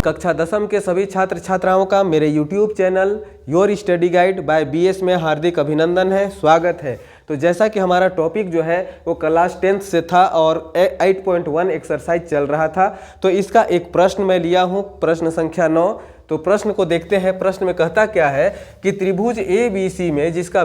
कक्षा 10वीं के सभी छात्र छात्राओं का मेरे YouTube channel your study guide by BS में हार्दिक अभिनंदन है, स्वागत है। तो जैसा कि हमारा टॉपिक जो है वो क्लास 10th से था और 8.1 एक्सरसाइज चल रहा था, तो इसका एक प्रश्न मैं लिया हूँ, प्रश्न संख्या 9। तो प्रश्न को देखते हैं। प्रश्न में कहता क्या है कि त्रिभुज ABC में जिसका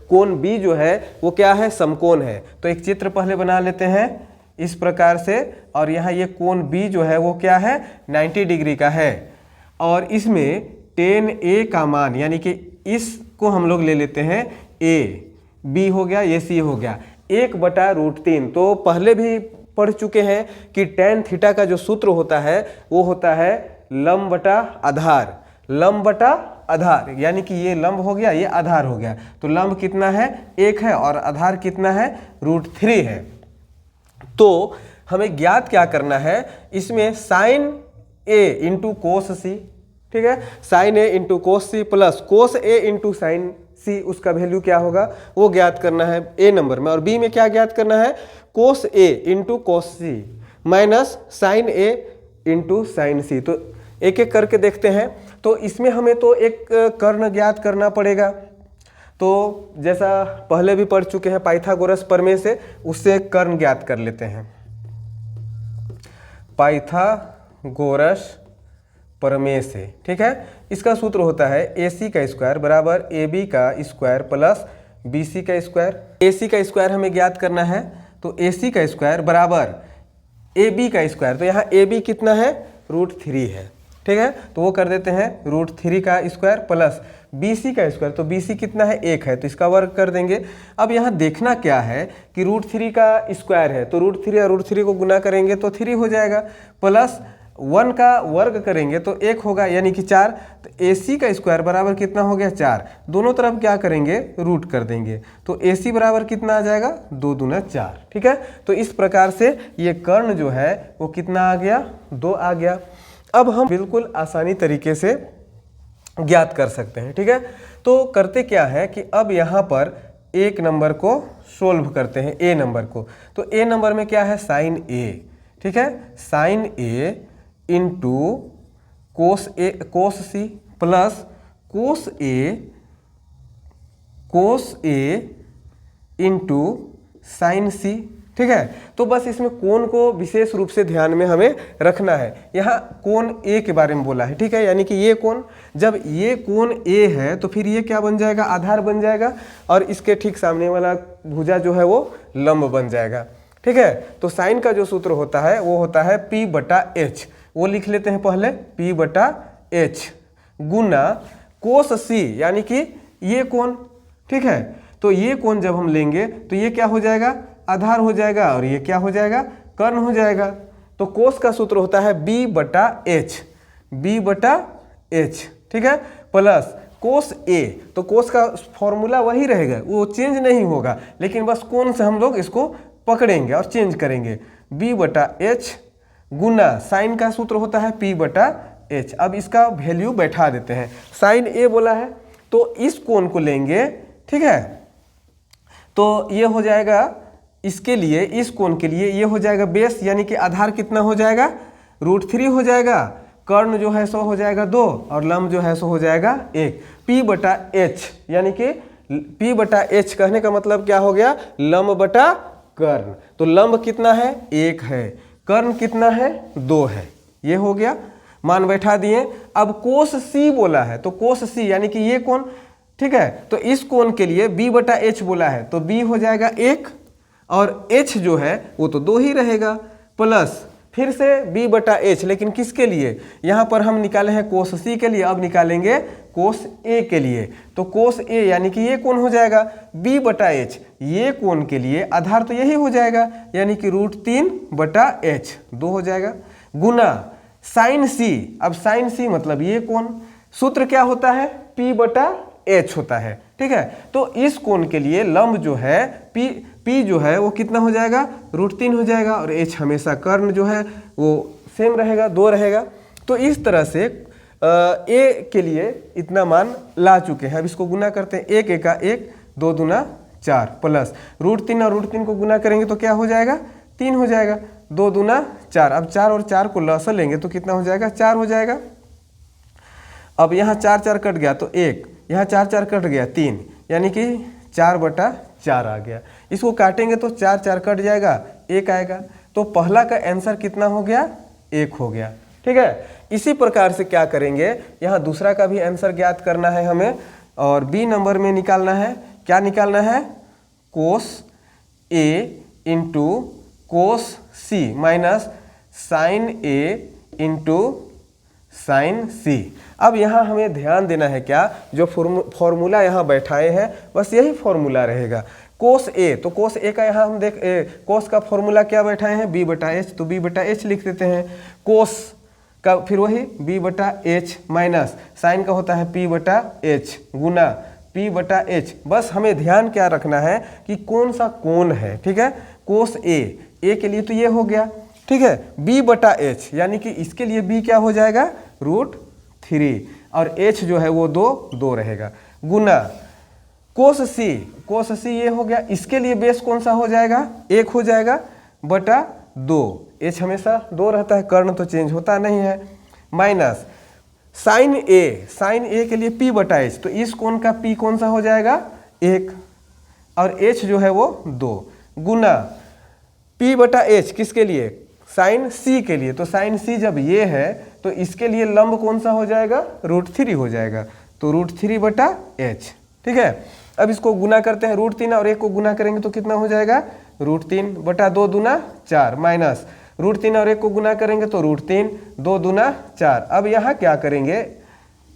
कोण B जो है वो क्या है, समकोण है। तो एक चित्र पहले बना लेते हैं इस प्रकार से, और यहाँ ये कोण B जो है वो क्या है, 90 डिग्री का है। और इसमें tan A का मान, यानी कि इसको हम लोग ले लेते हैं A, B हो गया, ये C हो गया, 1/√3। तो पहले भी पढ़ चुके हैं कि tan थीटा का जो सूत्र होता है वो होता है लंब बटा आधार, लंब बटा आधार, यानी कि ये लंब हो गया, ये आधार हो गया। तो लंब कितना है, 1 है, और आधार कितना है, √3 है। तो हमें ज्ञात क्या करना है, इसमें sin A into cos C, ठीक है, sin A into cos C plus cos A into sin C, उसका वैल्यू क्या होगा वो ज्ञात करना है A नंबर में। और B में क्या ज्ञात करना है, कोस A into cos C minus sin A into sin C। तो एक एक करके देखते हैं। तो इसमें हमें तो एक कर्ण ज्ञात करना पड़ेगा। तो जैसा पहले भी पढ़ चुके हैं पाइथागोरस प्रमेय से, उससे कर्ण ज्ञात कर लेते हैं। पाइथागोरस प्रमेय से, ठीक है, इसका सूत्र होता है AC का स्क्वायर बराबर AB का स्क्वायर प्लस BC का स्क्वायर। AC का स्क्वायर हमें ज्ञात करना है, तो AC का स्क्वायर बराबर AB का स्क्वायर। तो यहाँ AB कितना है, √3 है, ठीक है, तो वो कर देते हैं √3 का स्क्वायर प्लस BC का स्क्वायर। तो BC कितना है, 1 है, तो इसका वर्ग कर देंगे। अब यहाँ देखना क्या है कि √3 का स्क्वायर है, तो √3 और √3 को गुना करेंगे तो 3 हो जाएगा, प्लस 1 का वर्ग करेंगे तो 1 होगा, यानी कि 4। तो AC का स्क्वायर बराबर कितना हो गया, 4। दोनों तरफ क्या करेंगे, रूट कर देंगे, तो AC बराबर कितना आ जाएगा, 2 दूना 4, ठीक है। तो इस प्रकार से ये कर्ण जो है वो कितना आ गया, 2 आ गया। अब हम बिल्कुल आसानी तरीके से ज्ञात कर सकते हैं, ठीक है। तो करते क्या है कि अब यहाँ पर एक नंबर को सोल्व करते हैं, A नंबर को। तो A नंबर में क्या है, sin A, ठीक है, sin A into cos C plus cos A into sin C, ठीक है। तो बस इसमें कोण को विशेष रूप से ध्यान में हमें रखना है। यहाँ कोण A के बारे में बोला है, ठीक है, यानी कि ये कोण, जब ये कोण A है तो फिर ये क्या बन जाएगा, आधार बन जाएगा, और इसके ठीक सामने वाला भुजा जो है वो लंब बन जाएगा, ठीक है। तो साइन का जो सूत्र होता है वो होता है P/H, वो लिख लेते हैं पहले, P/H गुना कोस C, यानी कि ये कोण, ठीक है। तो ये कोण जब हम लेंगे तो ये क्या हो जाएगा, आधार हो जाएगा, और ये क्या हो जाएगा, कर्ण हो जाएगा। तो कोस का सूत्र होता है B/H, ठीक है, प्लस कोस A। तो कोस का फॉर्मूला वही रहेगा, वो चेंज नहीं होगा, लेकिन बस कोण से हम लोग इसको पकड़ेंगे और चेंज करेंगे, B/H गुना साइन का सूत्र होता है P/H। अब इसका वैल्यू बैठा देते हैं। साइन A बोला है तो इस कोण को लेंगे, ठीक है, तो ये हो जाएगा, इसके लिए, इस कोण के लिए ये हो जाएगा बेस, यानी कि आधार कितना हो जाएगा, √3 हो जाएगा, कर्ण जो है सो हो जाएगा 2, और लंब जो है सो हो जाएगा 1। P/H, यानी कि P/H कहने का मतलब क्या हो गया, लंब बटा कर्ण। तो लंब कितना है, 1 है, कर्ण कितना है, 2 है, ये हो गया, मान बैठा दिए। अब कोस C बोला है, तो कोस C यानी कि ये कोण, ठीक है, तो इस कोण के लिए B/H बोला है, तो B हो जाएगा 1, और H जो है वो तो 2 ही रहेगा, प्लस फिर से B/H, लेकिन किसके लिए, यहाँ पर हम निकाले हैं कोस C के लिए, अब निकालेंगे कोस A के लिए। तो कोस A यानी कि ये कोण हो जाएगा, B/H ये कोण के लिए आधार तो यही हो जाएगा, यानी कि √3/H, 2 हो जाएगा, गुना sin C। अब sin C मतलब ये कोण, सूत्र क्या होता है, P/H होता है, ठीक है। तो इस कोण के लिए लंब जो है P जो है वो कितना हो जाएगा, √3 हो जाएगा, और H हमेशा कर्ण जो है वो सेम रहेगा, 2 रहेगा। तो इस तरह से A के लिए इतना मान ला चुके हैं। अब इसको गुना करते हैं, 1 1 1, 2 दूना 4, प्लस √3 और √3 को गुना करेंगे तो क्या हो जाएगा, 3 हो जाएगा, 2 दूना 4। अब 4 और 4 को लसा लेंगे तो कितना हो जाएगा, 4 हो जाएगा। अब यहाँ 4 4 कट गया तो 1, यहाँ 4 4 कट गया 3, यानी कि 4/4 आ गया। इसको काटेंगे तो 4 4 कट जाएगा, 1 आएगा। तो पहला का आंसर कितना हो गया, 1 हो गया। ठीक है, इसी प्रकार से क्या करेंगे, यहाँ दूसरा का भी आंसर ज्ञात करना है हमें, और बी नंबर में निकालना है। क्या निकालना है, कोस ए इंटू कोस सी माइनस साइन ए इंटू साइन सी। अब यहाँ हमें ध्यान देना है क्या, जो फॉर्मूला यहाँ बैठाए हैं बस यही फॉर्मूला रहेगा। कोस ए, तो कोस ए का यहाँ हम कोस का फॉर्मूला क्या बैठाए हैं, b/h, तो b/h लिख देते हैं। कोस का फिर वही b/h माइनस साइन का होता है p/h गुना p/h। बस हमें ध्यान क्या रखना है कि कौन सा कोण है। ठीक है, कोस ए के लिए तो ये हो गया। ठीक है, b/h यानी कि इसके लिए b क्या हो जाएगा, √3, और h जो है वो 2 रहेगा, गुना कोस सी ये हो गया। इसके लिए बेस कौन सा हो जाएगा, 1 हो जाएगा बटा 2। h हमेशा 2 रहता है, कर्ण तो चेंज होता नहीं है, माइनस साइन ए के लिए p/h, तो इस कोण का p कौन सा हो जाएगा, 1, और h जो है वो 2, गुना p/h किसके लिए, साइन c के लिए। तो साइन c जब ये है तो इसके लिए लंब कौन सा हो जाएगा, √3 हो जाएगा, तो √3/h। ठीक है, अब इसको गुना करते हैं, √3 और 1 को गुना करेंगे तो कितना हो जाएगा, √3/2 दूना 4, माइनस √3 और 1 को गुना करेंगे तो √3, 2 दूना 4। अब यहाँ क्या करेंगे,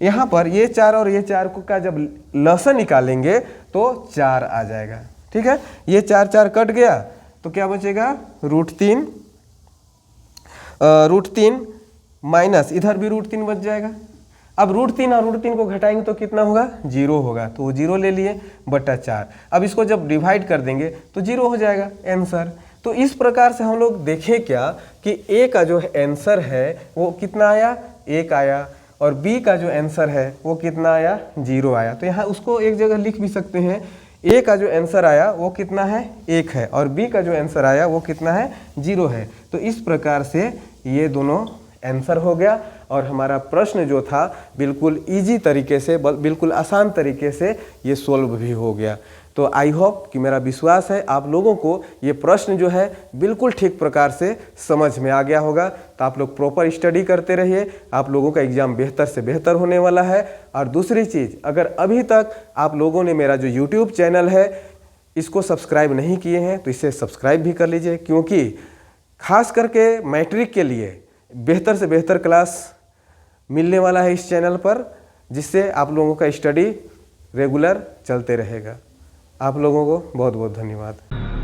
यहाँ पर ये 4 और ये 4 को का जब लसा निकालेंगे तो 4 आ जाएगा। ठीक है, ये 4 4 कट गया तो क्या बचेगा, √3 माइनस इधर भी √3 बच जाएगा। अब √3 और √3 को घटाएंगे तो कितना होगा, 0 होगा, तो वो 0 ले लिए बटा 4। अब इसको जब डिवाइड कर देंगे तो 0 हो जाएगा आंसर। तो इस प्रकार से हम लोग देखें क्या कि ए का जो आंसर है वो कितना आया, 1 आया, और बी का जो आंसर है वो कितना आया, 0 आया। तो यहाँ उसको एक जगह लिख भी सकते हैं, ए का जो आंसर आया वो कितना है, 1 है, और बी का जो आंसर आया वो कितना है, 0 है। तो इस प्रकार से ये दोनों आंसर हो गया, और हमारा प्रश्न जो था बिल्कुल इजी तरीके से, बिल्कुल आसान तरीके से ये सोल्व भी हो गया। तो आई होप कि, मेरा विश्वास है आप लोगों को ये प्रश्न जो है बिल्कुल ठीक प्रकार से समझ में आ गया होगा। तो आप लोग प्रॉपर स्टडी करते रहिए, आप लोगों का एग्ज़ाम बेहतर से बेहतर होने वाला है। और दूसरी चीज़, अगर अभी तक आप लोगों ने मेरा जो यूट्यूब चैनल है इसको सब्सक्राइब नहीं किए हैं तो इसे सब्सक्राइब भी कर लीजिए, क्योंकि खास करके मैट्रिक के लिए बेहतर से बेहतर क्लास मिलने वाला है इस चैनल पर, जिससे आप लोगों का स्टडी रेगुलर चलते रहेगा। आप लोगों को बहुत बहुत धन्यवाद।